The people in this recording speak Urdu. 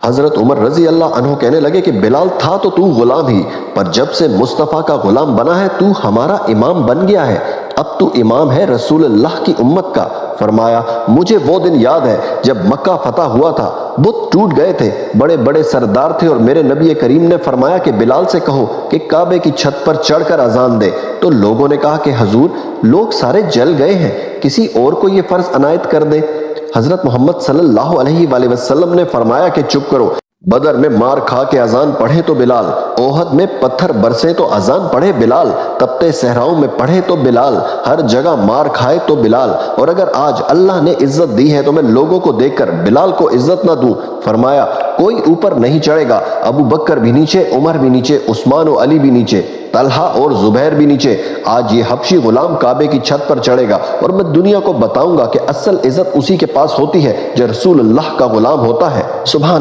حضرت عمر رضی اللہ عنہ کہنے لگے کہ بلال تھا تو غلام ہی، پر جب سے مصطفیٰ کا غلام بنا ہے تو ہمارا امام بن گیا ہے، اب تو امام ہے رسول اللہ کی امت کا۔ فرمایا مجھے وہ دن یاد ہے جب مکہ فتح ہوا تھا، بت ٹوٹ گئے تھے، بڑے بڑے سردار تھے، اور میرے نبی کریم نے فرمایا کہ بلال سے کہو کہ کعبے کی چھت پر چڑھ کر اذان دے، تو لوگوں نے کہا کہ حضور لوگ سارے جل گئے ہیں، کسی اور کو یہ فرض عنایت کر دے۔ حضرت محمد صلی اللہ علیہ وآلہ وسلم نے فرمایا کہ چپ کرو، بدر میں مار کھا کے اذان پڑھے تو بلال، احد میں پتھر برسے تو اذان پڑھے بلال، تپتے صحراؤں میں پڑھے تو بلال، ہر جگہ مار کھائے تو بلال، اور اگر آج اللہ نے عزت دی ہے تو میں لوگوں کو دیکھ کر بلال کو عزت نہ دوں۔ فرمایا کوئی اوپر نہیں چڑھے گا، ابو بکر بھی نیچے، عمر بھی نیچے، عثمان و علی بھی نیچے، طلحہ اور زبیر بھی نیچے، آج یہ حبشی غلام کعبے کی چھت پر چڑھے گا، اور میں دنیا کو بتاؤں گا کہ اصل عزت اسی کے پاس ہوتی ہے جو رسول اللہ کا غلام ہوتا ہے۔ سبحان